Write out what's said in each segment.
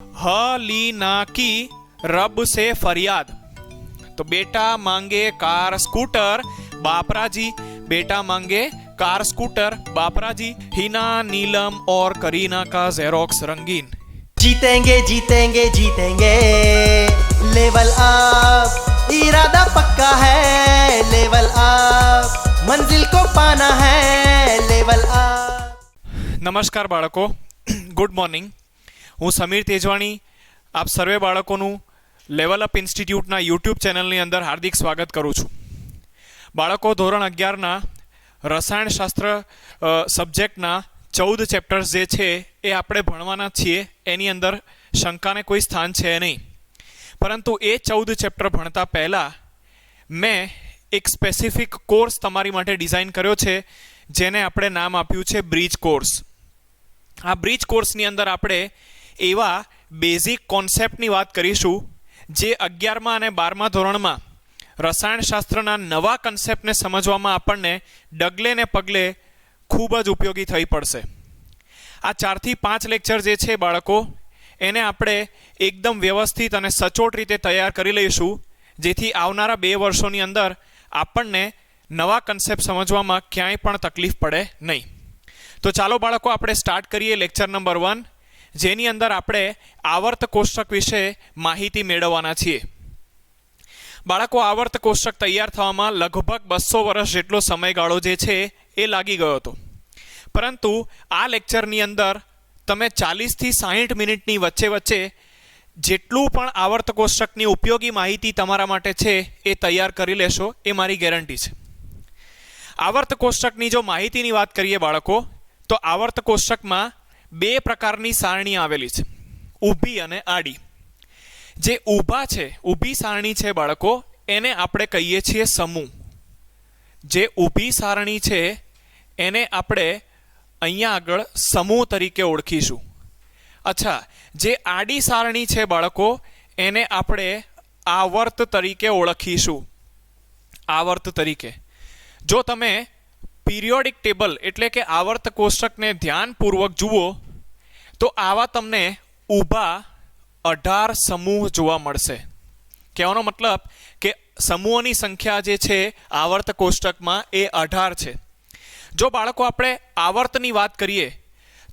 हलीना की रब से फरियाद। तो बेटा मांगे कार स्कूटर बापरा जी, बेटा मांगे कार स्कूटर बापरा जी। हिना नीलम और करीना का जेरोक्स रंगीन। जीतेंगे जीतेंगे जीतेंगे, लेवल अप, इरादा पक्का है, लेवल अप, मंजिल को पाना है, लेवल अप। नमस्कार बाळको, गुड मॉर्निंग। हूँ समीर तेजवाणी आप सर्वे बाळकोનું લેવલ અપ ઇન્સ્ટિટ્યૂટના યુટ્યુબ ચેનલની અંદર હાર્દિક સ્વાગત કરું છું। બાળકો ધોરણ 11ના રસાયણશાસ્ત્ર સબ્જેક્ટના 14 ચેપ્ટર્સ જે છે એ આપણે ભણવાના છીએ। એની અંદર શંકાને કોઈ સ્થાન છે નહીં, પરંતુ એ 14 ચેપ્ટર ભણતા પહેલાં મેં એક સ્પેસિફિક કોર્સ તમારી માટે ડિઝાઇન કર્યો છે, જેને આપણે નામ આપ્યું છે બ્રિજ કોર્સ। આ બ્રિજ કોર્સની અંદર આપણે એવા બેઝિક કોન્સેપ્ટની વાત કરીશું જે 11મા અને 12મા ધોરણમાં રસાયણશાસ્ત્રના નવા કન્સેપ્ટને સમજવામાં આપણને ડગલે ને પગલે ખૂબ જ ઉપયોગી થઈ પડશે। આ 4 થી 5 લેક્ચર જે છે બાળકો, એને આપણે એકદમ વ્યવસ્થિત અને સચોટ રીતે તૈયાર કરી લઈશું, જેથી આવનારા 2 વર્ષોની અંદર આપણને નવા કન્સેપ્ટ સમજવામાં ક્યાંય પણ તકલીફ પડે નહીં। તો ચાલો બાળકો આપણે સ્ટાર્ટ કરીએ લેક્ચર નંબર 1, જેની અંદર આપણે આવર્ત કોષ્ટક વિશે માહિતી મેળવવાના છીએ। બાળકો, આવર્ત કોષ્ટક તૈયાર થવામાં લગભગ 200 વર્ષ જેટલો સમયગાળો જે છે એ લાગી ગયો હતો, પરંતુ આ લેક્ચરની અંદર તમે 40 થી 60 મિનિટની વચ્ચે જેટલું પણ આવર્ત કોષ્ટકની ઉપયોગી માહિતી તમારા માટે છે એ તૈયાર કરી લેશો, એ મારી ગેરંટી છે। આવર્ત કોષ્ટકની જો માહિતીની વાત કરીએ બાળકો, તો આવર્ત કોષ્ટકમાં 2 પ્રકારની સારણી આવેલી છે, ઊભી અને આડી। જે ઊભા છે, ઊભી સારણી છે બાળકો, એને આપણે કહીએ છીએ સમૂહ। જે ઊભી સારણી છે એને આપણે અહીંયા આગળ સમૂહ તરીકે ઓળખીશું। અચ્છા, જે આડી સારણી છે બાળકો, એને આપણે આવર્ત તરીકે ઓળખીશું, આવર્ત તરીકે। જો તમે પીરિયોડિક ટેબલ એટલે કે આવર્ત કોષ્ટકને ધ્યાનપૂર્વક જુઓ તો આવા તમને ઊભા 18 સમૂહ જોવા મળશે। કહેવાનો મતલબ કે સમૂહોની સંખ્યા જે છે આવર્ત કોષ્ટકમાં એ 18 છે। જો બાળકો આપણે આવર્તની વાત કરીએ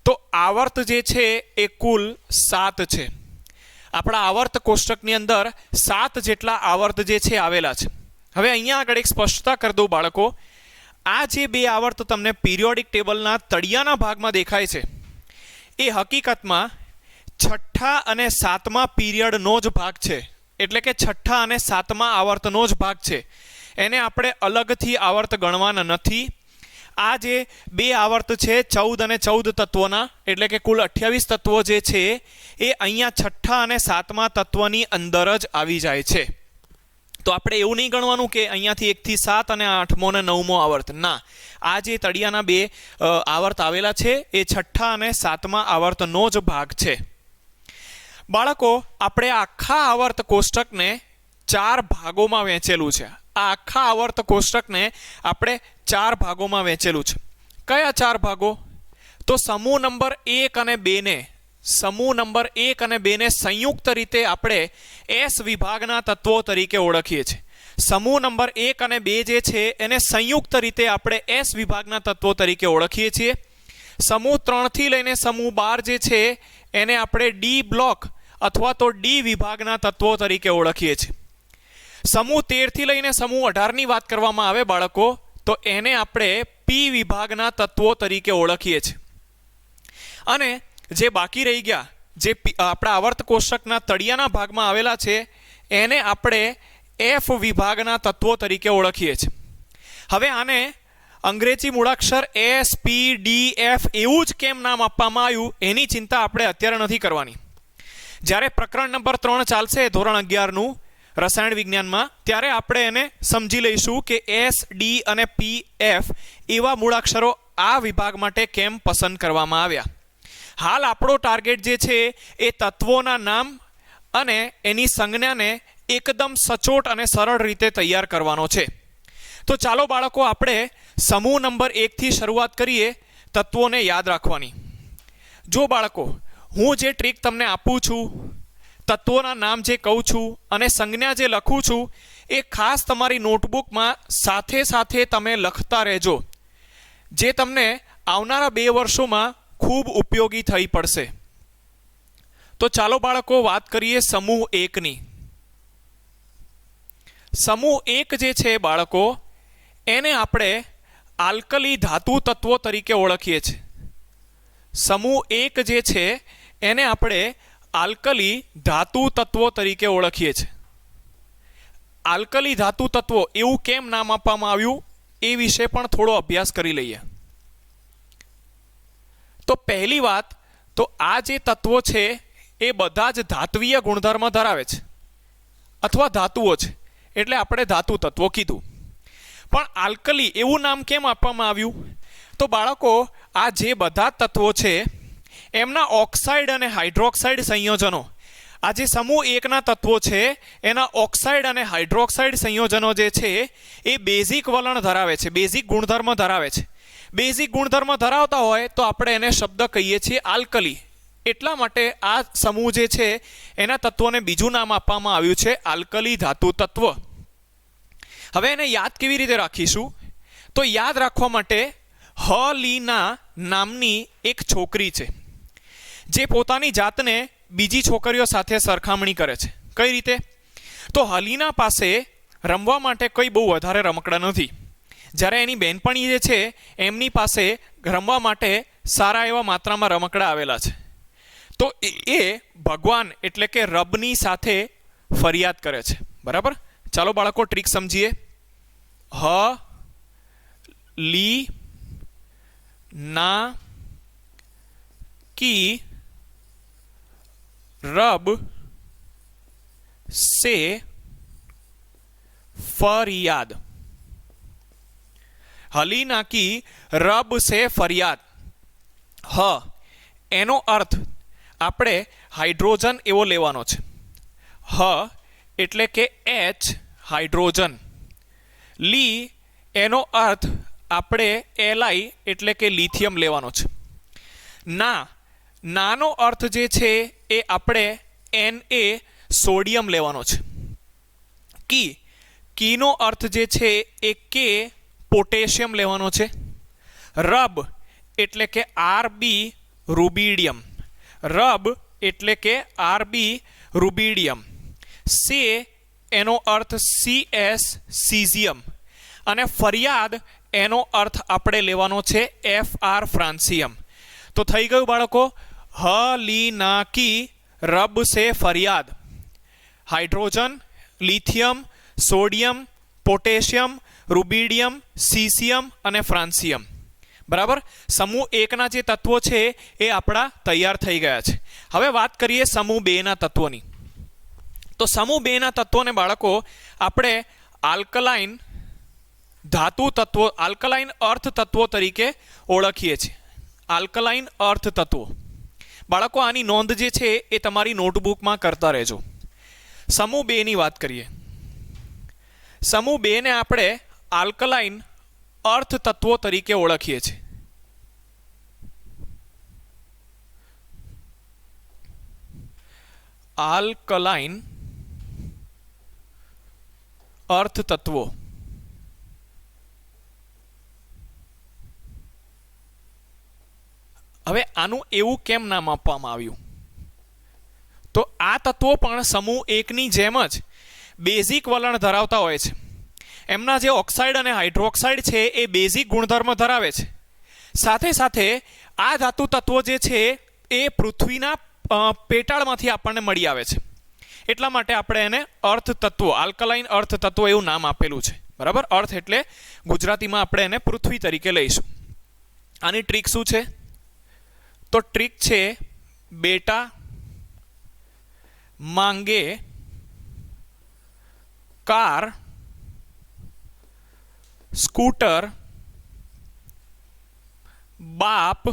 તો આવર્ત જે છે એ કુલ 7 છે। આપણા આવર્ત કોષ્ટકની અંદર 7 જેટલા આવર્ત જે છે આવેલા છે। હવે અહીંયા આગળ એક સ્પષ્ટતા કરી દઉં બાળકો, આ જે 2 આવર્ત તમને પીરિયોડિક ટેબલના તળિયાના ભાગમાં દેખાય છે એ હકીકતમાં 6ઠ્ઠા અને 7મા પીરિયડનો જ ભાગ છે, એટલે કે 6ઠ્ઠા અને 7મા આવર્તનો જ ભાગ છે। એને આપણે અલગથી આવર્ત ગણવાના નથી। આ જે 2 આવર્ત છે 14 અને 14 તત્વોના, એટલે કે કુલ 28 તત્વો જે છે એ અહીંયા 6ઠ્ઠા અને 7મા તત્વની અંદર જ આવી જાય છે। તો આપણે એવું નહીં ગણવાનું કે અહીંયાથી 1 થી 7 અને 8મો અને 9મો આવર્ત, ના। આ જે તળિયાના 2 આવર્ત આવેલા છે એ 6ઠ્ઠા અને 7મા આવર્તનો જ ભાગ છે। બાળકો, આપણે આખા આવર્ત કોષ્ટકને 4 ભાગોમાં વહેંચેલું છે। આ આખા આવર્ત કોષ્ટકને આપણે 4 ભાગોમાં વહેંચેલું છે। કયા 4 ભાગો? તો સમૂહ નંબર 1 અને 2 ને સંયુક્ત રીતે આપણે એસ વિભાગના તત્વો તરીકે ઓળખીએ છીએ। સમૂહ નંબર 1 અને 2 જે છે એને સંયુક્ત રીતે આપણે એસ વિભાગના તત્વો તરીકે ઓળખીએ છીએ। સમૂહ 3 થી લઈને સમૂહ 12 જે છે એને આપણે ડી બ્લોક અથવા તો ડી વિભાગના તત્વો તરીકે ઓળખીએ છીએ। સમૂહ 13 થી લઈને સમૂહ 18ની વાત કરવામાં આવે બાળકો, તો એને આપણે પી વિભાગના તત્વો તરીકે ઓળખીએ છીએ। અને જે બાકી રહી ગયા, જે આપણા આવર્ત કોષ્ટકના તળિયાના ભાગમાં આવેલા છે, એને આપણે એફ વિભાગના તત્વો તરીકે ઓળખીએ છીએ। હવે આને અંગ્રેજી મૂળાક્ષર એસ પી ડી એફ એવું જ કેમ નામ આપવામાં આવ્યું એની ચિંતા આપણે અત્યારે નથી કરવાની। જ્યારે પ્રકરણ નંબર 3 ચાલશે ધોરણ 11નું રસાયણ વિજ્ઞાનમાં, ત્યારે આપણે એને સમજી લઈશું કે એસ ડી અને પી એફ એવા મૂળાક્ષરો આ વિભાગ માટે કેમ પસંદ કરવામાં આવ્યા। હાલ આપણો ટાર્ગેટ જે છે એ તત્વોના નામ અને એની સંજ્ઞાને એકદમ સચોટ અને સરળ રીતે તૈયાર કરવાનો છે। તો ચાલો બાળકો આપણે સમૂહ નંબર 1 થી શરૂઆત કરીએ તત્વોને યાદ રાખવાની। જો બાળકો, હું જે ટ્રીક તમને આપું છું, તત્વોના નામ જે કહું છું અને સંજ્ઞા જે લખું છું એ ખાસ તમારી નોટબુકમાં સાથે સાથે તમે લખતા રહેજો, જે તમને આવનારા 2 વર્ષોમાં ખૂબ ઉપયોગી થઈ પડશે. તો ચાલો બાળકો વાત કરીએ સમૂહ 1ની. સમૂહ 1 જે છે બાળકો, એને આપણે આલ્કલી ધાતુ તત્વો તરીકે ઓળખીએ છીએ. સમૂહ 1 જે છે એને આપણે આલ્કલી ધાતુ તત્વો તરીકે ઓળખીએ છીએ. આલ્કલી ધાતુ તત્વો એવું કેમ નામ આપવામાં આવ્યું એ વિશે પણ થોડો અભ્યાસ કરી લઈએ. તો પહેલી વાત તો આ જે તત્વો છે એ બધા જ ધાત્વીય ગુણધર્મ ધરાવે છે અથવા ધાતુઓ છે, એટલે આપણે ધાતુ તત્વો કીધું. પણ આલ્કલી એવું નામ કેમ આપવામાં આવ્યું? તો બાળકો આ જે બધા તત્વો છે એમના ઓક્સાઇડ અને હાઇડ્રોક્સાઇડ સંયોજનો, આ જે સમૂહ 1ના તત્વો છે એના ઓક્સાઇડ અને હાઇડ્રોક્સાઇડ સંયોજનો જે છે એ બેઝિક વલણ ધરાવે છે, બેઝિક ગુણધર્મ ધરાવે છે. બેઝિક ગુણધર્મ ધરાવતા હોય તો આપણે એને શબ્દ કહીએ છીએ આલ્કલી. એટલા માટે આ સમૂહ જે છે એના તત્વોને બીજું નામ આપવામાં આવ્યું છે આલ્કલી ધાતુ તત્વ. હવે એને યાદ કેવી રીતે રાખીશું? તો યાદ રાખવા માટે હલીના નામની એક છોકરી છે જે પોતાની જાતને બીજી છોકરીઓ સાથે સરખામણી કરે છે. કઈ રીતે? તો હલીના પાસે રમવા માટે કંઈ બહુ વધારે રમકડા નથી, જ્યારે એની બહેનપણી જે છે એમની પાસે રમવા માટે સારા એવા માત્રામાં રમકડા આવેલા છે. તો એ ભગવાન એટલે કે રબની સાથે ફરિયાદ કરે છે. બરાબર? ચાલો બાળકો ટ્રીક સમજીએ. હ લી ના की रब से फरियाद. हलीना की रब से फरियाद. હ એનો અર્થ આપણે હાઇડ્રોજન એવો લેવાનો છે. હ એટલે કે એચ હાઇડ્રોજન. લી એનો અર્થ આપણે એલઆઈ એટલે કે લિથિયમ લેવાનો છે. નાનો અર્થ જે છે એ આપણે Na સોડિયમ લેવાનો છે. કીનો અર્થ જે છે એ કે પોટેશિયમ લેવાનો છે. રબ એટલે કે આરબી રૂબિડિયમ. રબ એટલે કે આરબી રૂબિડિયમ. સે એનો અર્થ CS સીઝિયમ. અને ફરિયાદ એનો અર્થ આપણે લેવાનો છે FR ફ્રાન્સિયમ. તો થઈ ગયું બાળકો, હલીના કી રબ સે ફરિયાદ. Hydrogen, lithium, sodium, potassium, rubidium, caesium અને ફ્રાન્સિયમ. બરાબર? સમૂહ 1ના જે તત્વો છે એ આપણા તૈયાર થઈ ગયા છે. હવે વાત કરીએ સમૂહ 2ના તત્વોની. તો સમૂહ 2ના તત્વોને બાળકો આપણે આલ્કલાઇન ધાતુ તત્વો, આલ્કલાઇન અર્થ તત્વો તરીકે ઓળખીએ છીએ. આલ્કલાઇન અર્થ તત્વો. બાળકો આની નોંધ જે છે એ તમારી નોટબુકમાં કરતા રહેજો. સમૂહ 2ની વાત કરીએ. સમૂહ 2ને આપણે આલ્કલાઇન અર્થ તત્વો તરીકે ઓળખીએ છીએ. આલ્કલાઇન અર્થ તત્વો. હવે આનું એવું કેમ નામ આપવામાં આવ્યું? તો આ તત્વો પણ સમૂહ 1ની જેમ જ બેઝિક વલણ ધરાવતા હોય છે. એમના જે ઓક્સાઇડ અને હાઇડ્રોક્સાઇડ છે એ બેઝિક ગુણધર્મ ધરાવે છે. સાથે સાથે આ ધાતુ તત્વો જે છે એ પૃથ્વીના પેટાળમાંથી આપણને મળી આવે છે. એટલા માટે આપણે એને અર્થ તત્વો, આલ્કલાઇન અર્થ તત્વો એવું નામ આપેલું છે. બરાબર? અર્થ એટલે ગુજરાતીમાં આપણે એને પૃથ્વી તરીકે લઈશું. આની ટ્રીક શું છે? તો ટ્રીક છે બેટા માંગે કાર, સ્કૂટર, બાપ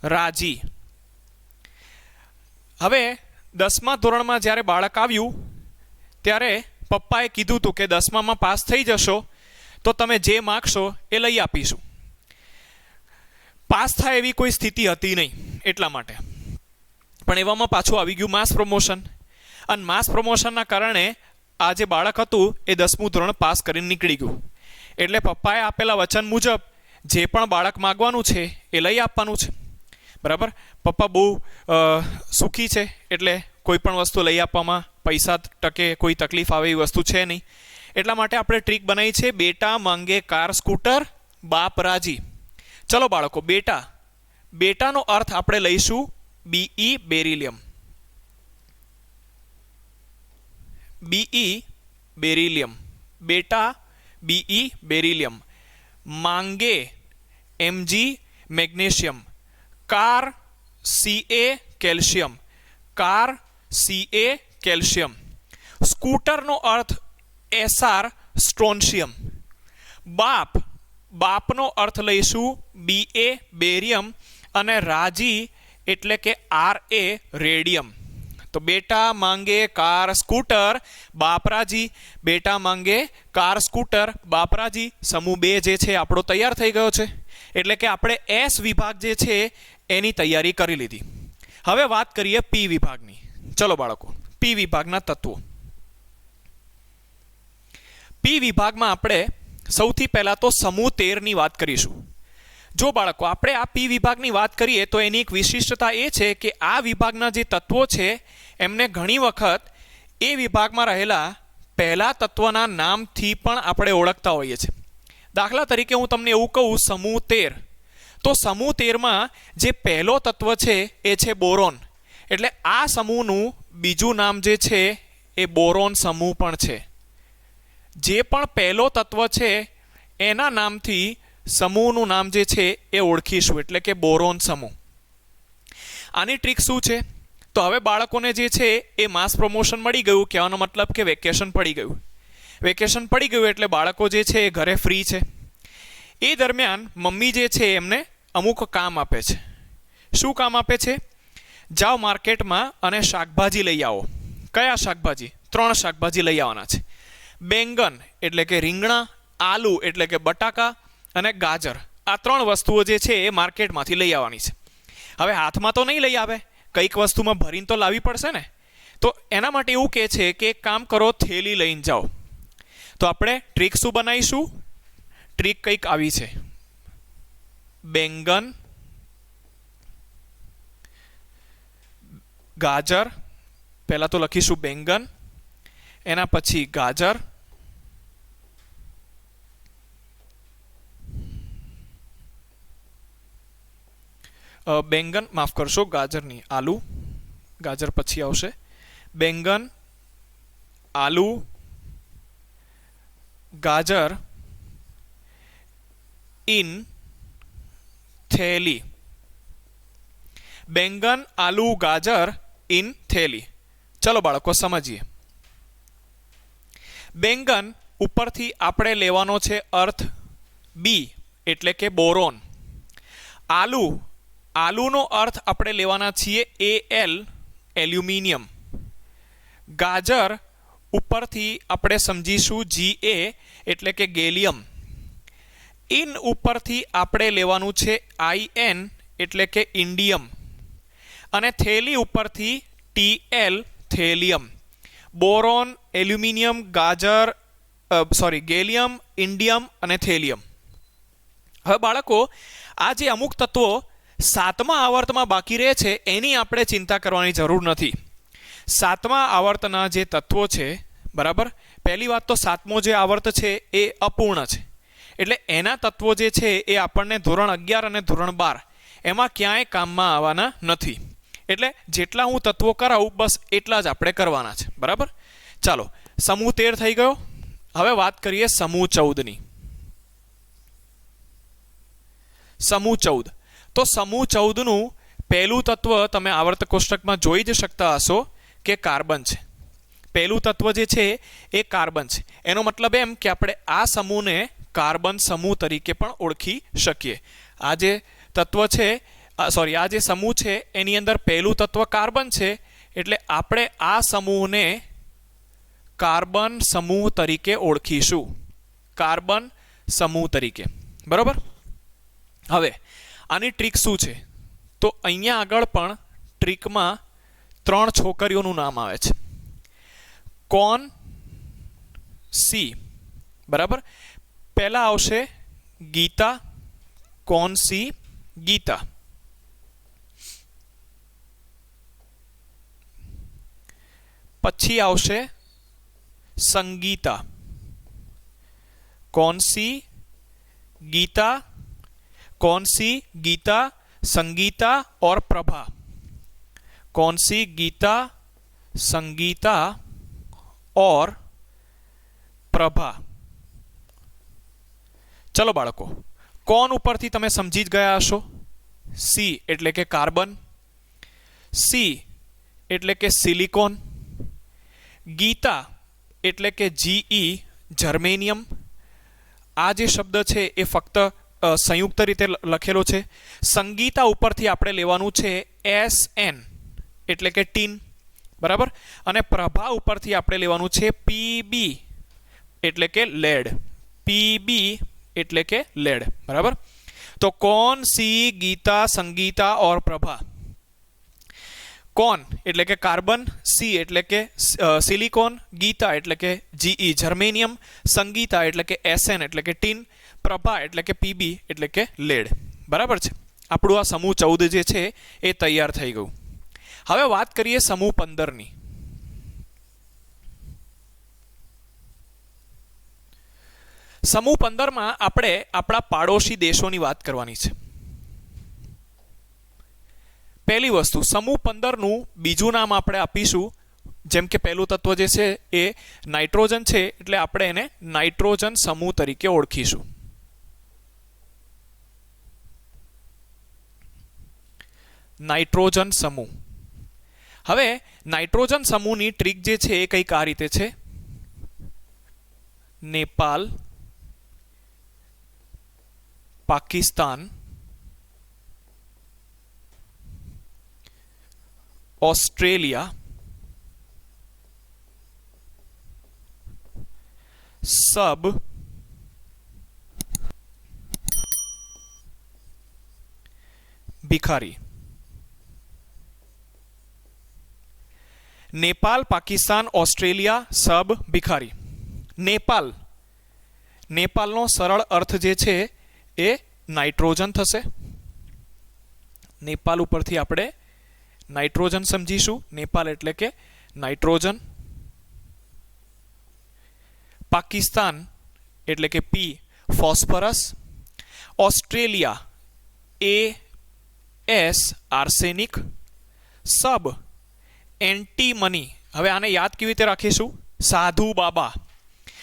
રાજી. હવે 10મા ધોરણમાં જ્યારે બાળક આવ્યું ત્યારે પપ્પાએ કીધું હતું કે 10મામાં પાસ થઈ જશો તો તમે જે માગશો એ લઈ આપીશું. પાસ થાય એવી કોઈ સ્થિતિ હતી નહીં, એટલા માટે પણ એવામાં પાછું આવી ગયું માસ પ્રમોશન, અને માસ પ્રમોશનના કારણે આ જે બાળક હતું એ 10મું ધોરણ પાસ કરીને નીકળી ગયું. એટલે પપ્પાએ આપેલા વચન મુજબ જે પણ બાળક માગવાનું છે એ લઈ આપવાનું છે. બરાબર, પપ્પા બહુ સુખી છે, એટલે કોઈ પણ વસ્તુ લઈ આપવામાં પૈસા ટકે કોઈ તકલીફ આવે એવી વસ્તુ છે નહીં. એટલા માટે આપણે ટ્રીક બનાવી છે, બેટા માંગે કાર સ્કૂટર બાપ રાજી. ચલો બાળકો, બેટાનો અર્થ આપણે લઈશું BE બેરિલિયમ. BE બેરિલિયમ, બેટા BE બેરિલિયમ. માંગે Mg magnesium. Car Ca calcium, car Ca calcium. સ્કૂટરનો અર્થ SR સ્ટ્રોન્શિયમ. બાપનો અર્થ લઈશું BA બેરિયમ, અને રાજી એટલે કે RA રેડિયમ. તો બેટા માંગે કાર સ્કૂટર બાપ રાજી, બેટા માંગે કાર સ્કૂટર બાપ રાજી. સમૂહ 2 જે છે આપણો તૈયાર થઈ ગયો છે. એટલે કે આપણે S વિભાગ જે છે એની તૈયારી કરી લીધી. હવે વાત કરીએ P વિભાગની. ચલો બાળકો, P વિભાગના તત્વો. P વિભાગમાં આપણે સૌથી પહેલા તો સમૂહ 13ની વાત કરીશું. જો બાળકો આપણે આ P વિભાગની વાત કરીએ તો એની એક વિશિષ્ટતા એ છે કે આ વિભાગના જે તત્વો છે એમને ઘણી વખત એ વિભાગમાં રહેલા પહેલા તત્વના નામથી પણ આપણે ઓળખતા હોઈએ છીએ. દાખલા તરીકે હું તમને એવું કહું સમૂહ 13, તો સમૂહ 13માં જે પહેલો તત્વ છે એ છે બોરોન. એટલે આ સમૂહનું બીજું નામ જે છે એ બોરોન સમૂહ પણ છે. જે પણ પહેલો તત્વ છે એના નામથી સમૂહનું નામ જે છે એ ઓળખીશું, એટલે કે બોરોન સમૂહ. આની ટ્રીક શું છે? તો હવે બાળકોને જે છે એ માસ પ્રમોશન મળી ગયું, કહેવાનો મતલબ કે વેકેશન પડી ગયું. વેકેશન પડી ગયું એટલે બાળકો જે છે એ ઘરે ફ્રી છે. એ દરમિયાન મમ્મી જે છે એમને અમુક કામ આપે છે. શું કામ આપે છે? જાઓ માર્કેટમાં અને શાકભાજી લઈ આવો. કયા શાકભાજી? 3 શાકભાજી લઈ આવવાના છે. બેંગન એટલે કે રીંગણા, આલુ એટલે કે બટાકા, અને ગાજર. આ 3 વસ્તુઓ જે છે એ માર્કેટમાંથી લઈ આવવાની છે. હવે હાથમાં તો નહીં લઈ આવે, કંઈક વસ્તુમાં ભરીને તો લાવવી પડશે ને. તો એના માટે એવું કહે છે કે એક કામ કરો, થેલી લઈને જાઓ. તો આપણે ટ્રીક શું બનાવીશું? ટ્રીક કંઈક આવી છે. બેંગન, ગાજર, પહેલા તો લખીશું બેંગન, એના પછી ગાજર, બેંગન માફ કરશો, ગાજર નહીં, આલુ. ગાજર પછી આવશે. બેંગન, આલુ, ગાજર ઇન થેલી. બેંગન, આલુ, ગાજર ઇન થેલી. ચલો બાળકો સમજીએ. બેંગન ઉપરથી આપણે લેવાનો છે અર્થ B એટલે કે બોરોન. આલુનો અર્થ આપણે લેવાના છીએ Al એલ્યુમિનિયમ. ગાજર ઉપરથી આપણે સમજીશું Ga એટલે કે ગેલિયમ. ઇન ઉપરથી આપણે લેવાનું છે In એટલે કે ઇન્ડિયમ. અને થેલી ઉપરથી Tl thallium. Boron, aluminium, gallium, indium અને થેલિયમ. હવે બાળકો, આ જે અમુક તત્વો 7મા આવર્તમાં બાકી રહે છે એની આપણે ચિંતા કરવાની જરૂર નથી. 7મા આવર્તના જે તત્વો છે, બરાબર, પહેલી વાત તો 7મો જે આવર્ત છે એ અપૂર્ણ છે. એટલે એના તત્વો જે છે એ આપણને ધોરણ 11 અને ધોરણ 12 એમાં ક્યાંય કામમાં આવવાના નથી. એટલે જેટલા હું તત્વો કરાવું બસ એટલા જ આપણે કરવાના છે. બરાબર, ચાલો, સમૂહ 13 થઈ ગયો. હવે વાત કરીએ સમૂહ 14ની. સમૂહ 14. તો સમૂહ 14નું પહેલું તત્વ તમે આવર્ત કોષ્ટકમાં જોઈ જ શકતા હશો કે કાર્બન છે. પહેલું તત્વ જે છે એ કાર્બન છે. એનો મતલબ એમ કે આપણે આ સમૂહને કાર્બન સમૂહ તરીકે પણ ઓળખી શકીએ. આ જે તત્વ છે, આ જે સમૂહ છે એની અંદર પહેલું તત્વ કાર્બન છે, એટલે આપણે આ સમૂહને કાર્બન સમૂહ તરીકે ઓળખીશું. કાર્બન સમૂહ તરીકે. બરાબર. હવે આની ટ્રીક શું છે? તો અહીંયા આગળ પણ ટ્રીકમાં 3 છોકરીઓનું નામ આવે છે. કોણ સી, બરાબર. પહેલા આવશે ગીતા. કોણ સી ગીતા. પછી આવશે સંગીતા. कौन सी गीता, कौन सी गीता, संगीता और प्रभा. कौन सी गीता, संगीता और प्रभा. चलो बाळको, कोण ઉપરથી તમે સમજી જ ગયા હશો. સી એટલે કે કાર્બન, સી એટલે કે સિલિકોન, ગીતા એટલે કે જીઈ જર્મેનિયમ. આ જે શબ્દ છે એ ફક્ત સંયુક્ત રીતે લખેલો છે. સંગીતા ઉપરથી આપણે લેવાનું છે એસએન એટલે કે ટીન, બરાબર. અને પ્રભા ઉપરથી આપણે લેવાનું છે પીબી એટલે કે લેડ. પીબી એટલે કે લેડ, બરાબર. તો કોણ સી ગીતા સંગીતા और प्रभा. કોણ એટલે કે કાર્બન, સી એટલે કે સિલિકોન, ગીતા એટલે કે જીઈ જર્મેનિયમ, સંગીતા એટલે કે એસએન એટલે કે ટીન, પ્રભા એટલે કે પીબી એટલે કે લેડ, બરાબર છે. આપણું આ સમૂહ 14 જે છે એ તૈયાર થઈ ગયું. હવે વાત કરીએ સમૂહ 15ની. સમૂહ 15માં આપણે આપણા પાડોશી દેશોની વાત કરવાની છે. પહેલી વસ્તુ, સમૂહ 15નું બીજું નામ આપણે આપીશું. જેમ કે પહેલું તત્વ જે છે એ નાઇટ્રોજન છે, એટલે આપણે એને નાઇટ્રોજન સમૂહ તરીકે ઓળખીશું. નાઇટ્રોજન સમૂહ. હવે નાઇટ્રોજન સમૂહની ટ્રીક જે છે એ કંઈક આ રીતે છે. નેપાલ, પાકિસ્તાન, ऑस्ट्रेलिया, सब भिखारी. नेपाल, पाकिस्तान, ऑस्ट्रेलिया, सब भिखारी. नेपाल, नेपालનો સરળ અર્થ જે છે એ નાઇટ્રોજન થશે. નેપાલ ઉપરથી આપણે નાઇટ્રોજન સમજીશું. નેપાલ એટલે કે નાઇટ્રોજન. પાકિસ્તાન એટલે કે પી ફોસ્ફરસ. Australia S arsenic. સબ એન્ટીમની. હવે આને યાદ કેવી રીતે રાખીશું? સાધુ બાબા.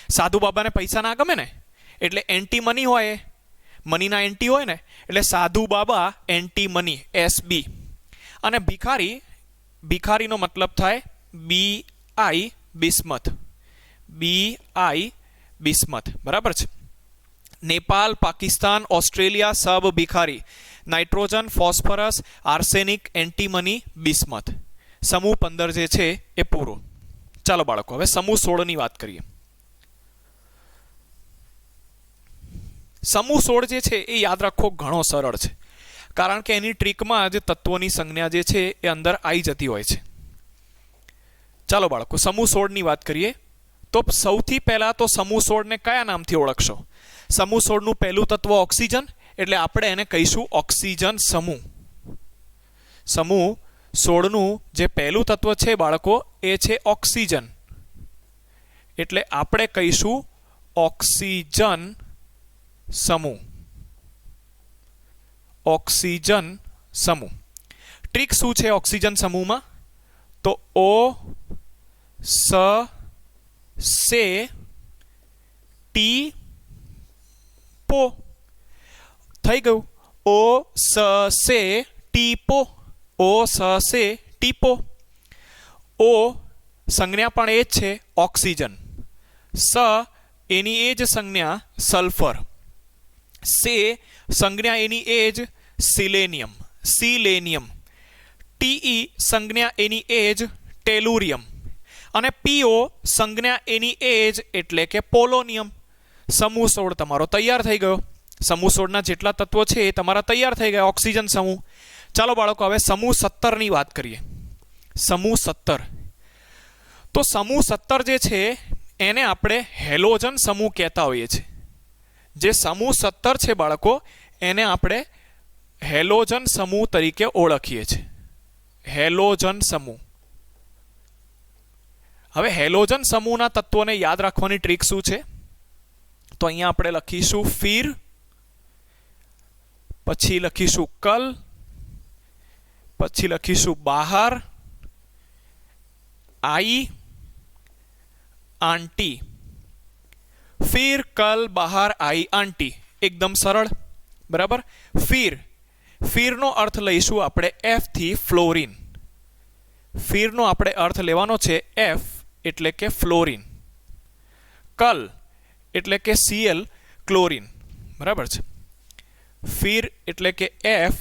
સાધુ બાબાને પૈસા ના ગમે ને, એટલે એન્ટીમની હોય, મનીના એન્ટી હોય ને, એટલે સાધુ બાબા એન્ટીમની એસબી. અને ભિખારી, ભિખારીનો મતલબ થાય બીઆઈ બિસ્મથ. બીઆઈ બિસ્મથ, બરાબર છે. નેપાલ, પાકિસ્તાન, ઓસ્ટ્રેલિયા, સબ ભિખારી. Nitrogen, phosphorus, arsenic, antimony, bismuth. સમૂહ 15 જે છે એ પૂરો. ચાલો બાળકો, હવે સમૂહ 16ની વાત કરીએ. સમૂહ 16 જે છે એ યાદ રાખવો ઘણો સરળ છે, કારણ કે એની ટ્રીકમાં જ તત્વોની સંજ્ઞા જે છે એ અંદર આવી જતી હોય છે. ચાલો બાળકો, સમૂહ 16ની વાત કરીએ. તો સૌથી પહેલા તો સમૂહ 16ને કયા નામથી ઓળખશો? સમૂહ 16નું પહેલું તત્વ ઓક્સિજન, એટલે આપણે એને કહીશું ઓક્સિજન સમૂહ. સમૂહ 16નું જે પહેલું તત્વ છે બાળકો એ છે ઓક્સિજન, એટલે આપણે કહીશું ઓક્સિજન સમૂહ. ઓક્સિજન સમૂહ. ટ્રીક શું છે ઓક્સિજન સમૂહમાં? તો ઓ સ સે ટી પો. થઈ ગયું. ઓ સ સે ટી પો. ઓ સ સે ટી પો. ઓ સંજ્ઞા પણ એ જ છે ઓક્સિજન. સ એની એ જ સંજ્ઞા સલ્ફર. સે સંજ્ઞા એની એ જ સિલેનિયમ, સિલેનિયમ. ટીઈ સંજ્ઞા એની એ જ ટેલુરિયમ. અને પીઓ સંજ્ઞા એની એ જ એટલે કે પોલોનિયમ. સમૂહ 16 તમારો તૈયાર થઈ ગયો. સમૂહ 16ના જેટલા તત્વો છે એ તમારા તૈયાર થઈ ગયા ઓક્સિજન સમૂહ. ચાલો બાળકો, હવે સમૂહ 17ની વાત કરીએ. સમૂહ 17. તો સમૂહ 17 જે છે એને આપણે હેલોજન સમૂહ કહેતા હોઈએ છીએ. જે સમૂહ 17 છે બાળકો એને આપણે હેલોજન સમૂહ તરીકે ઓળખીએ છીએ. હેલોજન સમૂહ. હવે હેલોજન સમૂહના તત્વોને યાદ રાખવાની ટ્રીક શું છે? તો અહીંયા આપણે લખીશું ફીર, પછી લખીશું કલ, પછી લખીશું બહાર, आई, आंटी. फिर कल बहार आई आंटी. एकदम सरल. बराबर. फिर नो अर्थ लईशु આપણે F થી ફ્લોરિન. ફીર નો આપણે અર્થ લેવાનો છે F એટલે કે ફ્લોરિન. કલ એટલે કે Cl ક્લોરિન. બરાબર છે. ફીર એટલે કે F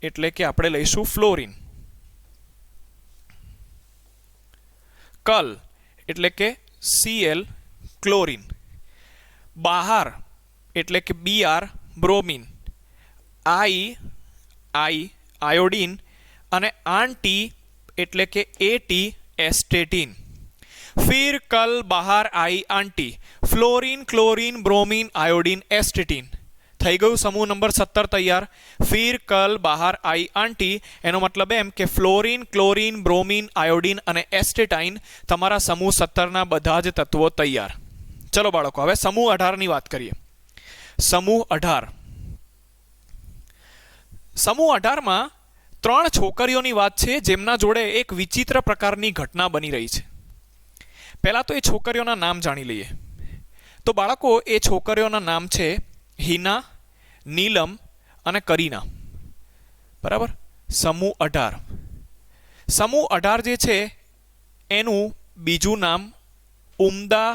એટલે કે આપણે લઈશું ફ્લોરિન. કલ એટલે કે Cl ક્લોરિન. બહાર એટલે કે Br બ્રોમિન. आई આયોડીન અને આંટી એટલે કે AT એસ્ટેટીન. फिर कल बाहर आई aunty. Fluorine chlorine bromine iodine astatine. થઈ ગયું સમૂહ નંબર 17 તૈયાર. ફિર કલ બહાર આઈ આંટી એનો મતલબ એમ કે ફ્લોરિન ક્લોરિન બ્રોમિન આયોડીન અને એસ્ટેટાઇન તમારા સમૂહ 17 ના બધા જ તત્વો તૈયાર. ચલો બાળકો હવે સમૂહ 18 ની વાત કરીએ. સમૂહ 18. સમૂહ 18 માં 3 છોકરીઓની વાત છે જેમના જોડે એક વિચિત્ર પ્રકારની ઘટના બની રહી છે. પહેલા તો એ છોકરીઓના નામ જાણી લઈએ. તો બાળકો એ છોકરીઓના નામ છે હિના, નીલમ અને કરીના. બરાબર. સમૂહ 18. સમૂહ 18 જે છે એનું બીજું નામ ઉમદા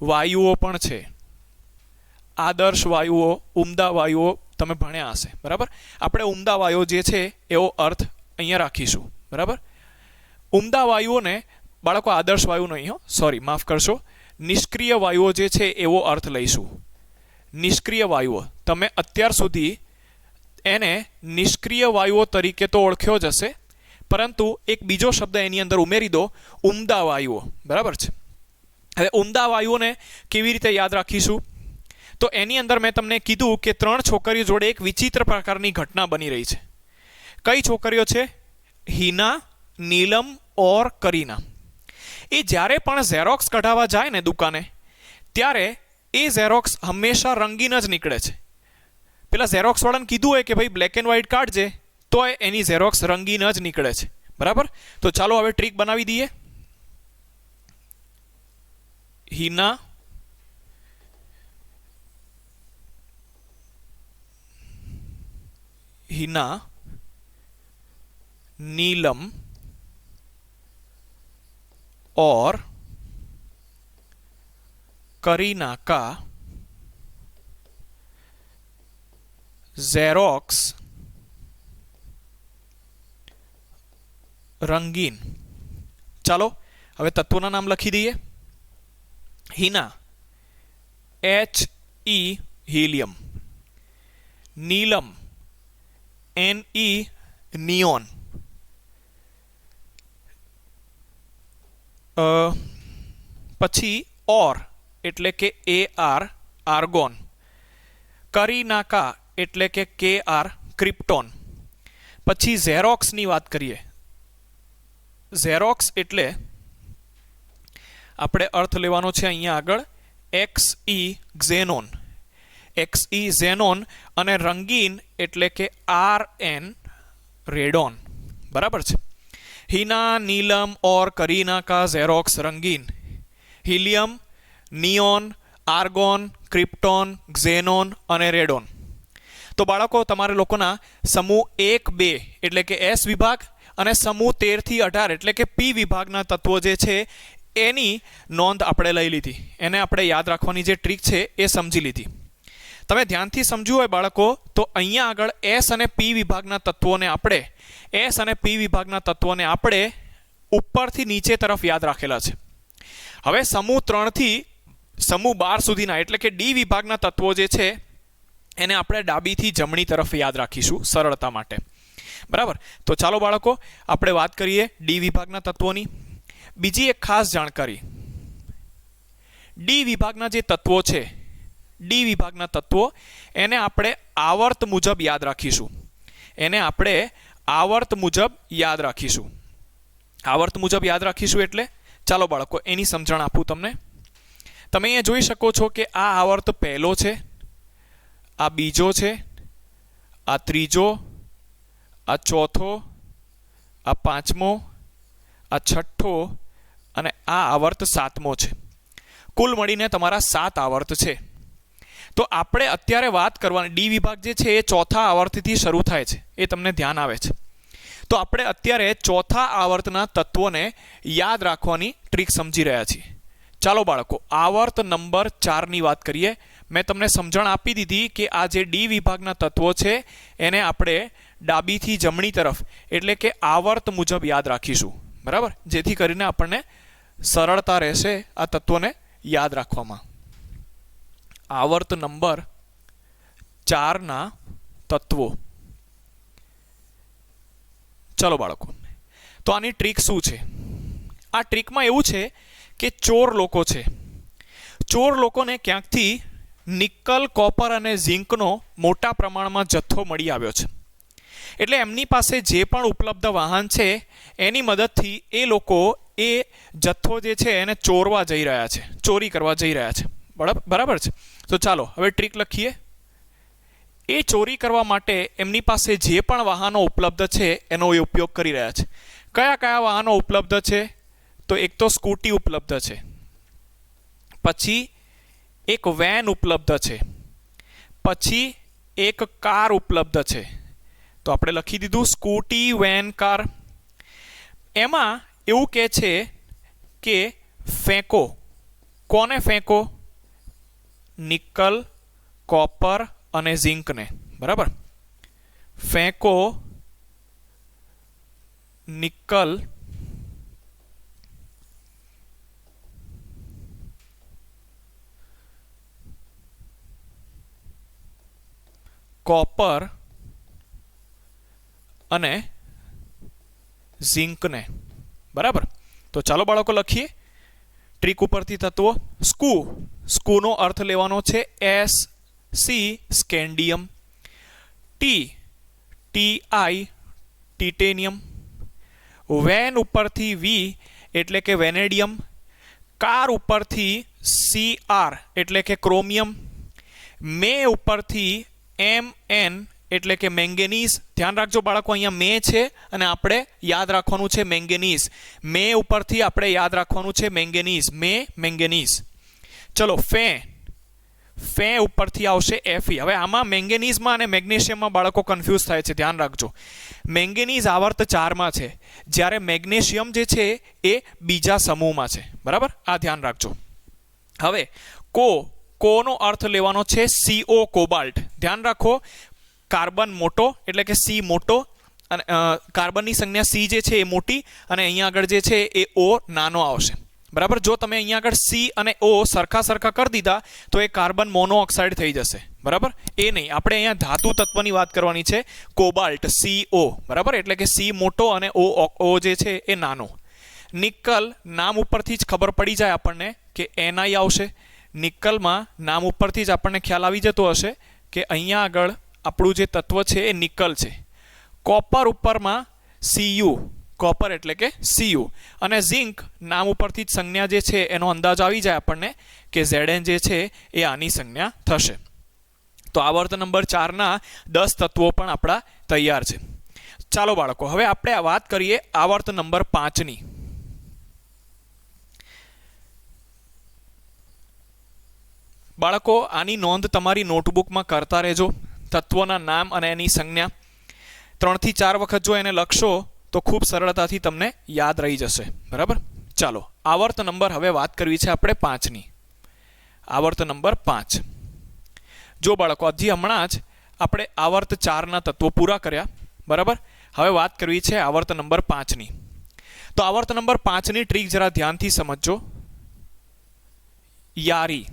વાયુઓ પણ છે. આદર્શ વાયુઓ, ઉમદા વાયુઓ તમે ભણ્યા હશે. બરાબર. આપણે ઉમદા વાયુઓ જે છે એવો અર્થ અહીંયા રાખીશું. બરાબર. ઉમદા વાયુઓને બાળકો આદર્શ વાયુ નહીં, સોરી માફ કરશો, નિષ્ક્રિય વાયુઓ જે છે એવો અર્થ લઈશું. નિષ્ક્રિય વાયુઓ તમે અત્યાર સુધી એને નિષ્ક્રિય વાયુઓ તરીકે તો ઓળખ્યો જ હશે, પરંતુ એક બીજો શબ્દ એની અંદર ઉમેરી દો, ઉમદા વાયુઓ. બરાબર છે. હવે ઉમદા વાયુઓને કેવી રીતે યાદ રાખીશું? તો એની અંદર મેં તમને કીધું કે 3 છોકરીઓ જોડે એક વિચિત્ર પ્રકારની ઘટના બની રહી છે. કઈ છોકરીઓ છે? હિના, નીલમ ઓર કરીના. એ જ્યારે પણ ઝેરોક્સ કઢાવવા જાય ને દુકાને, ત્યારે એ ઝેરોક્સ હંમેશા રંગીન જ નીકળે છે. પેલા ઝેરોક્સ વાળાને કીધું હોય કે ભાઈ બ્લેક એન્ડ વ્હાઇટ કાઢજે, તો એની ઝેરોક્સ રંગીન જ નીકળે છે. બરાબર. તો ચાલો હવે ટ્રીક બનાવી દઈએ. હિના, नीलम और करीना का ज़ेरोक्स रंगीन. ચાલો હવે તત્વોના નામ લખી દઈએ. Hina HE helium, Neelam NE neon, પછી ઓર એટલે કે AR આર્ગોન, કરીનાકા એટલે કે KR ક્રિપ્ટોન. પછી ઝેરોક્સની વાત કરીએ. ઝેરોક્સ એટલે આપણે અર્થ લેવાનો છે અહીંયા આગળ XE ઝેનોન. XE ઝેનોન અને રંગીન એટલે કે RN રેડોન. બરાબર છે. હિના, નીલમ ઓર કરીના કા ઝેરોક્સ રંગીન. Helium, neon, argon, krypton, xenon અને રેડોન. તો બાળકો તમારે લોકોના સમૂહ 1-2 એટલે કે S વિભાગ અને સમૂહ 13 થી 18 એટલે કે P વિભાગના તત્વો જે છે એની નોંધ આપણે લઈ લીધી. એને આપણે યાદ રાખવાની જે ટ્રીક છે એ સમજી લીધી. તમે ધ્યાનથી સમજ્યું હોય બાળકો તો અહીંયા આગળ S અને P વિભાગના તત્વોને આપણે ઉપરથી નીચે તરફ યાદ રાખેલા છે. હવે સમૂહ 3 થી સમૂહ 12 સુધીના એટલે કે D વિભાગના તત્વો જે છે એને આપણે ડાબીથી જમણી તરફ યાદ રાખીશું સરળતા માટે. બરાબર. તો ચાલો બાળકો આપણે વાત કરીએ ડી વિભાગના તત્વોની. બીજી એક ખાસ જાણકારી, ડી વિભાગના જે તત્વો છે, ડી વિભાગના તત્વો એને આપણે આવર્ત મુજબ યાદ રાખીશું. એને આપણે આવર્ત મુજબ યાદ રાખીશું. આવર્ત મુજબ યાદ રાખીશું એટલે ચાલો બાળકો એની સમજણ આપું તમને. તમે અહીંયા જોઈ શકો છો કે આ આવર્ત પહેલો છે, આ બીજો છે, આ ત્રીજો, આ ચોથો, આ પાંચમો, આ છઠ્ઠો અને આ આવર્ત સાતમો છે. કુલ મળીને તમારા 7 આવર્ત છે. તો આપણે અત્યારે વાત કરવાની, ડી વિભાગ જે છે એ ચોથા આવર્તથી શરૂ થાય છે, એ તમને ધ્યાન આવે છે. તો આપણે અત્યારે ચોથા આવર્તના તત્વોને યાદ રાખવાની ટ્રીક સમજી રહ્યા છીએ. ચાલો બાળકો આવર્ત નંબર 4ની વાત કરીએ. મેં તમને સમજણ આપી દીધી કે આ જે ડી વિભાગના તત્વો છે એને આપણે ડાબીથી જમણી તરફ એટલે કે આવર્ત મુજબ યાદ રાખીશું. બરાબર, જેથી કરીને આપણને સરળતા રહેશે આ તત્વોને યાદ રાખવામાં. આવર્ત નંબર 4ના તત્વો. ચલો બાળકો, તો આની ટ્રીક શું છે? આ ટ્રીકમાં એવું છે કે ચોર લોકો છે. ચોર લોકોને ક્યાંકથી નિકલ, કોપર અને ઝિંકનો મોટા પ્રમાણમાં જથ્થો મળી આવ્યો છે. એટલે એમની પાસે જે પણ ઉપલબ્ધ વાહન છે એની મદદથી એ લોકો એ જથ્થો જે છે એને ચોરવા જઈ રહ્યા છે, ચોરી કરવા જઈ રહ્યા છે. બરાબર છે. તો ચાલો હવે ટ્રીક લખીએ. એ ચોરી કરવા માટે એમની પાસે જે પણ વાહનો ઉપલબ્ધ છે એનો એ ઉપયોગ કરી રહ્યા છે. કયા કયા વાહનો ઉપલબ્ધ છે? તો એક તો સ્કૂટી ઉપલબ્ધ છે, પછી એક વેન ઉપલબ્ધ છે, પછી એક કાર ઉપલબ્ધ છે. તો આપણે લખી દીધું સ્કૂટી, વેન, કાર. એમાં એવું કહે છે કે ફેંકો. કોને ફેંકો? નિકલ, કોપર અને ઝિંકને. બરાબર, ફેંકો નિકલ, કોપર અને ઝિંકને. બરાબર. તો ચાલો બાળકો લખીએ ટ્રીક ઉપરથી તત્વો. સ્કૂનો અર્થ લેવાનો છે SC, સ્કેન્ડિયમ. TI, titanium. વેન ઉપરથી V એટલે કે વેનેડિયમ. કાર ઉપરથી CR એટલે કે ક્રોમિયમ. મે ઉપરથી MN એટલે કે મેંગેનીઝ. ધ્યાન રાખજો બાળકો, અહીંયા મે છે અને આપણે યાદ રાખવાનું છે મેંગેનીઝ. મે ઉપરથી આપણે યાદ રાખવાનું છે મેંગેનીઝ. મેંગેનીઝ. ચલો ફે ઉપરથી આવશે Fe. હવે આમાં મેંગેનીઝમાં અને મેગ્નેશિયમમાં બાળકો કન્ફ્યુઝ થાય છે, ધ્યાન રાખજો. મેંગેનીઝ આવર્ત 4માં છે, જ્યારે મેગ્નેશિયમ જે છે એ બીજા સમૂહમાં છે. બરાબર, આ ધ્યાન રાખજો. હવે કોનો અર્થ લેવાનો છે CO, કોબાલ્ટ. ધ્યાન રાખો, કાર્બન મોટો એટલે કે C મોટો, અને કાર્બનની સંજ્ઞા C જે છે એ મોટી અને અહીંયા આગળ જે છે એ O નાનો આવશે. બરાબર, જો તમે અહીંયા આગળ C અને O સરખા કરી દીધા તો એ કાર્બન મોનોઓક્સાઇડ થઈ જશે. બરાબર, એ નહીં, આપણે અહીંયા ધાતુ તત્વની વાત કરવાની છે, કોબાલ્ટ CO. બરાબર, એટલે કે C મોટો અને O જે છે એ નાનો. નિકલ, નામ ઉપરથી જ ખબર પડી જાય આપણને કે Ni આવશે. નિકલમાં નામ ઉપરથી જ આપણને ખ્યાલ આવી જતો હશે કે અહીંયા આગળ આપણું જે તત્વ છે એ નિકલ છે. કોપર ઉપરમાં Cu, કોપર એટલે કે Cu. અને ઝિંક નામ ઉપરથી જ સંજ્ઞા જે છે એનો અંદાજ આવી જાય આપણને કે Zn જે છે એ આની સંજ્ઞા થશે. તો આવર્ત નંબર 4ના 10 તત્વો પણ આપણા તૈયાર છે. ચાલો બાળકો હવે આપણે વાત કરીએ આવર્ત નંબર 5ની. બાળકો આની નોંધ તમારી નોટબુકમાં કરતા રહેજો. તત્વોના નામ અને એની સંજ્ઞા 3 થી 4 વખત જો એને લખશો તો ખૂબ સરળતાથી તમને યાદ રહી જશે. બરાબર, ચાલો આવર્ત નંબર હવે વાત કરવી છે આપણે 5ની. આવર્ત નંબર 5. જો બાળકો હજી હમણાં જ આપણે આવર્ત 4ના તત્વો પૂરા કર્યા. બરાબર, હવે વાત કરવી છે આવર્ત નંબર 5ની. તો આવર્ત નંબર 5ની ટ્રીક જરા ધ્યાનથી સમજજો. યારી,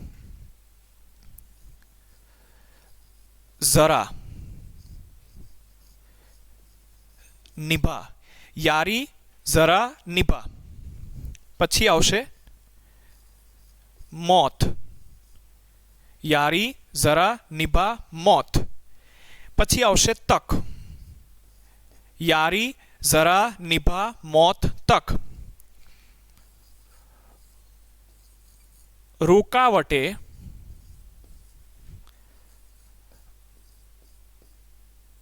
જરા, નિભા, યારી જરા નિભા. પછી આવશે મોત, યારી જરા નિભા મોત. પછી આવશે તક, યારી જરા નિભા મોત તક. रुकावटे,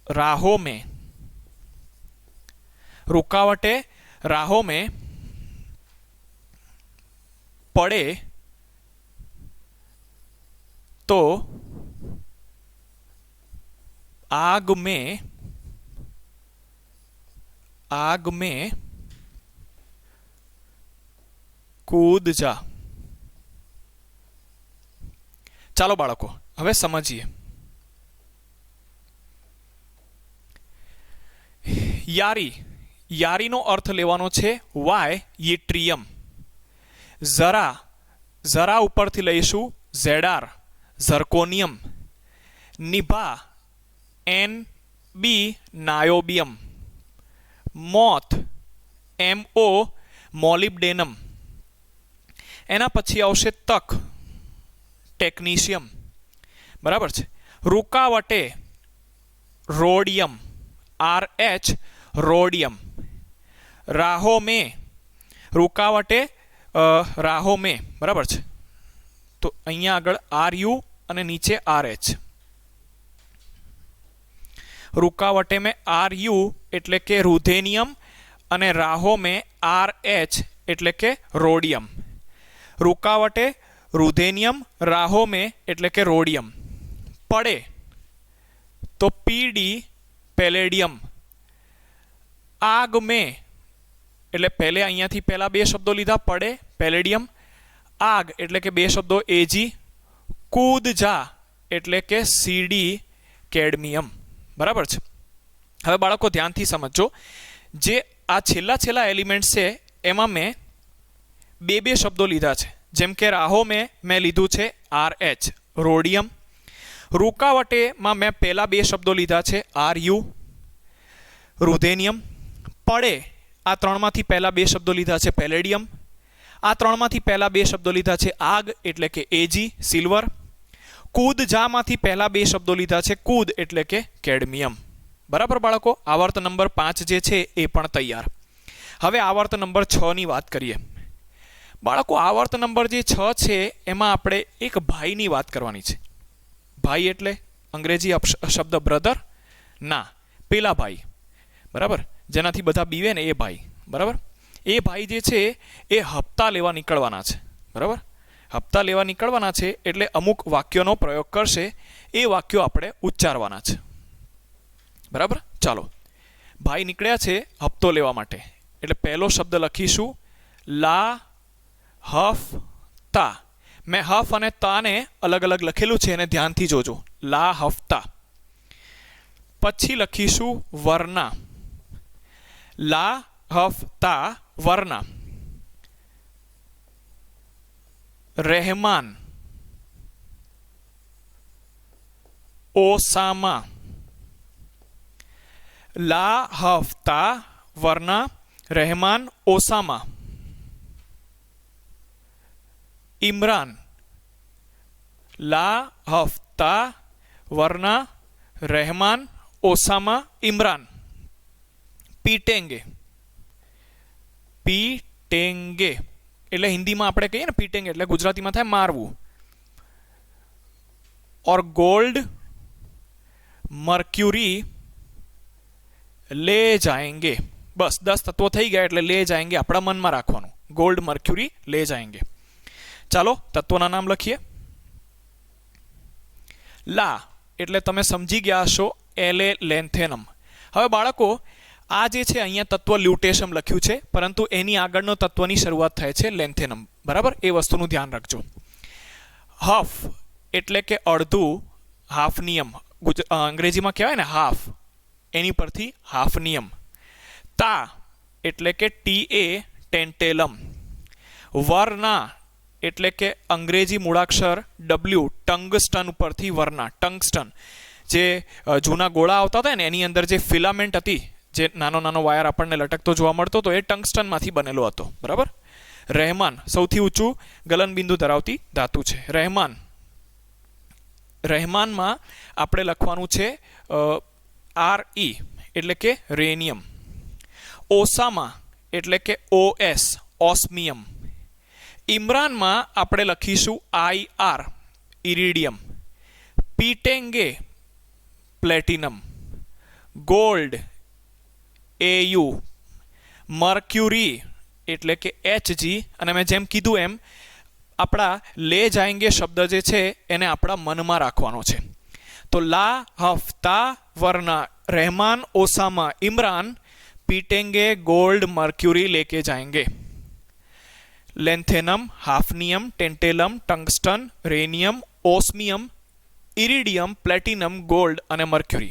राहों में, रुकावटे राहों में पड़े तो आग में कूद जा. ચાલો બાળકો હવે સમજીએ. યારી, યારીનો અર્થ લેવાનો છે વાયટ્રિયમ. જરા, જરા ઉપરથી લઈશું ઝેડાર, ઝર્કોનિયમ. નિભા, NB નાયોબિયમ. મોત, MO મોલિબ્ડેનમ. એના પછી આવશે તક, ટેકનિશિયમ. બરાબર છે. રૂકાવટે રોડિયમ, RH રોડિયમ. રાહો મેં, રૂકાવટે રાહો મેં. બરાબર છે. તો અહીંયા આગળ RU અને નીચે RH. રૂકાવટે મેં RU એટલે કે રુધેનિયમ અને રાહો મેં RH એટલે કે રોડિયમ. રૂકાવટે रुधेनियम, राहों में એટલે કે રોડિયમ. પડે તો PD પેલેડિયમ. આગ મેં એટલે પહેલે અહીંયાથી પહેલા બે શબ્દો લીધા, પડે પેલેડિયમ, આગ એટલે કે બે શબ્દો AG, કૂદ જા એટલે કે CD કેડમિયમ. બરાબર છે. હવે બાળકો ધ્યાનથી સમજો, જે આ છેલ્લા એલિમેન્ટ છે એમાં મેં બે શબ્દો લીધા છે. જેમ કે રાહો મેં લીધું છે RH રોડિયમ. રૂકાવટેમાં મેં પહેલા બે શબ્દો લીધા છે RU રુધેનિયમ. પડે આ ત્રણમાંથી પહેલા બે શબ્દો લીધા છે પેલેડિયમ. આ ત્રણમાંથી પહેલા બે શબ્દો લીધા છે આગ એટલે કે AG સિલ્વર. કૂદ જામાંથી પહેલા બે શબ્દો લીધા છે કૂદ એટલે કે કેડમિયમ. બરાબર બાળકો, આવર્ત નંબર 5 જે છે એ પણ તૈયાર. હવે આવર્ત નંબર 6 ની વાત કરીએ. બાળકો આવર્ત નંબર જે 6 છે એમાં આપણે એક ભાઈની વાત કરવાની છે. ભાઈ એટલે અંગ્રેજી શબ્દ બ્રધર ના, પેલા ભાઈ. બરાબર, જેનાથી બધા બીવે ને એ ભાઈ. બરાબર, એ ભાઈ જે છે એ હપ્તા લેવા નીકળવાના છે. બરાબર, હપ્તા લેવા નીકળવાના છે એટલે અમુક વાક્યોનો પ્રયોગ કરશે. એ વાક્યો આપણે ઉચ્ચારવાના છે. બરાબર, ચાલો. ભાઈ નીકળ્યા છે હપ્તો લેવા માટે એટલે પહેલો શબ્દ લખીશું લા હફ તા. મેં હફ અને તાને અલગ અલગ લખેલું છે એને ધ્યાનથી જોજો. લા હફતા. પછી લખીશું વરના. લા હફતા વરના. રહેમાન, ઓસામા. લા હફતા વરના રહેમાન ઓસામા. इमरान. ला हफ्ता वरना रहमान ओसामा इमरान. पीटेंगे. पीटेंगे એટલે હિન્દીમાં આપણે કહીએ ને પીટેંગે એટલે ગુજરાતીમાં થાય મારવું. और गोल्ड मर्क्यूरी ले जाएंगे. बस 10 તત્વો થઈ ગયા એટલે લે જાएंगे આપણા મનમાં રાખવાનું. ગોલ્ડ મર્ક્યુરી લે જાएंगे. ચાલો તત્વોના નામ લખીએ. લા એટલે તમે સમજી ગયા હશો LA લેન્થેનમ. હવે બાળકો આ જે છે અહીંયા તત્વ લ્યુટેશમ લખ્યું છે પરંતુ એની આગળનો તત્વની શરૂઆત થાય છે લેન્થેનમ. બરાબર, એ વસ્તુનું ધ્યાન રાખજો. હફ એટલે કે અડધું, હાફનિયમ અંગ્રેજીમાં કહેવાય ને હાફ, એની પરથી હાફનિયમ. તા એટલે કે TA ટેન્ટેલમ. વરના એટલે કે અંગ્રેજી મૂળાક્ષર W ટંગસ્ટન ઉપરથી વરના ટંગસ્ટન. જે જૂના ગોળા આવતા હતા ને એની અંદર જે ફિલામેન્ટ હતી જે નાનો નાનો વાયર આપણને લટકતો જોવા મળતો હતો એ ટંગસ્ટનમાંથી બનેલો હતો. બરાબર. રહેમાન સૌથી ઊંચું ગલનબિંદુ ધરાવતી ધાતુ છે. રહેમાનમાં આપણે લખવાનું છે RE એટલે કે રેનિયમ. ઓસામા એટલે કે OS ઓસ્મિયમ. ઇમરાનમાં આપણે લખીશું IR ઇરિડિયમ. પીટેંગે પ્લેટિનમ. Gold AU. મર્ક્યુરી એટલે કે HG. અને મેં જેમ કીધું એમ આપણા લે જાયંગે શબ્દ જે છે એને આપણા મનમાં રાખવાનો છે. તો લા હફતા વર્ના રહેમાન ઓસામા ઇમરાન पीटेंगे गोल्ड मर्क्यूरी लेके जाएंगे. Lanthanum hafnium tantalum tungsten rhenium osmium iridium platinum gold અને મર્ક્યુરી.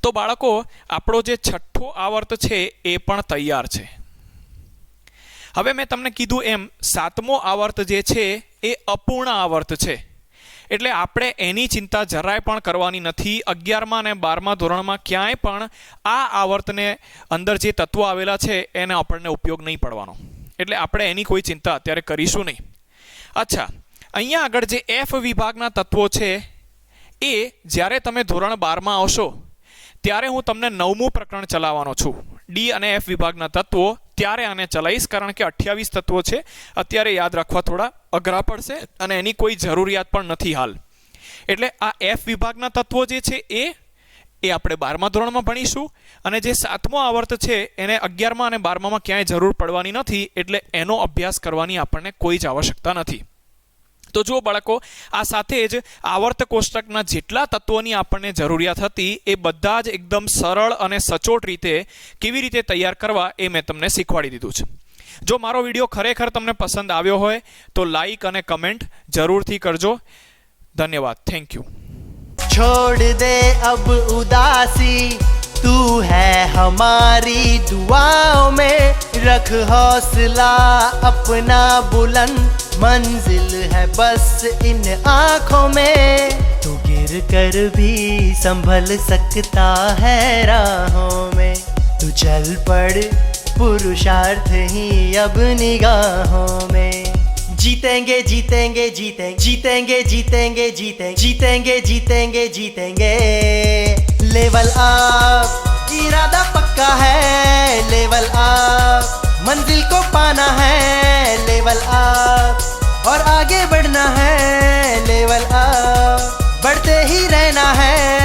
તો બાળકો આપણો જે છઠ્ઠો આવર્ત છે એ પણ તૈયાર છે. હવે મેં તમને કીધું એમ સાતમો આવર્ત જે છે એ અપૂર્ણ આવર્ત છે. એટલે આપણે એની ચિંતા જરાય પણ કરવાની નથી. 11મા અને 12મા ધોરણમાં ક્યાંય પણ આ આવર્તને અંદર જે તત્વો આવેલા છે એને આપણને ઉપયોગ નહીં પડવાનો. એટલે આપણે એની કોઈ ચિંતા અત્યારે કરીશું નહીં. અચ્છા, અહીંયા આગળ જે F વિભાગના તત્વો છે એ જ્યારે તમે ધોરણ 12માં આવશો ત્યારે હું તમને 9મું પ્રકરણ ચલાવવાનો છું. D અને F વિભાગના તત્વો ત્યારે આને ચલાવીશ, કારણ કે 28 તત્વો છે. અત્યારે યાદ રાખવા થોડા અઘરા પડશે અને એની કોઈ જરૂરિયાત પણ નથી હાલ. એટલે આ F વિભાગના તત્વો જે છે એ આપણે 12મા ધોરણમાં ભણીશું. અને જે સાતમો આવર્ત છે એને 11મા અને 12મામાં ક્યાંય જરૂર પડવાની નથી. એટલે એનો અભ્યાસ કરવાની આપણને કોઈ જ આવશ્યકતા નથી. તો જુઓ બાળકો, આ સાથે જ આવર્ત કોષ્ટકના જેટલા તત્વોની આપણને જરૂરિયાત હતી એ બધા જ એકદમ સરળ અને સચોટ રીતે કેવી રીતે તૈયાર કરવા એ મેં તમને શીખવાડી દીધું છે. જો મારો વિડીયો ખરેખર તમને પસંદ આવ્યો હોય તો લાઈક અને કમેન્ટ જરૂરથી કરજો. ધન્યવાદ. Thank you. छोड़ दे अब उदासी, तू है हमारी दुआओं में, रख हौसला अपना बुलंद, मंजिल है बस इन आँखों में, तू गिर कर भी संभल सकता है राहों में, तू चल पड़ पुरुषार्थ ही अब निगाहों में, जीतेंगे जीतेंगे जीतेंगे जीतेंगे जीतेंगे जीतेंगे जीतेंगे जीतेंगे जीतेंगे, लेवल अप इरादा पक्का है, लेवल अप मंजिल को पाना है, लेवल अप और आगे बढ़ना है, लेवल अप बढ़ते ही रहना है.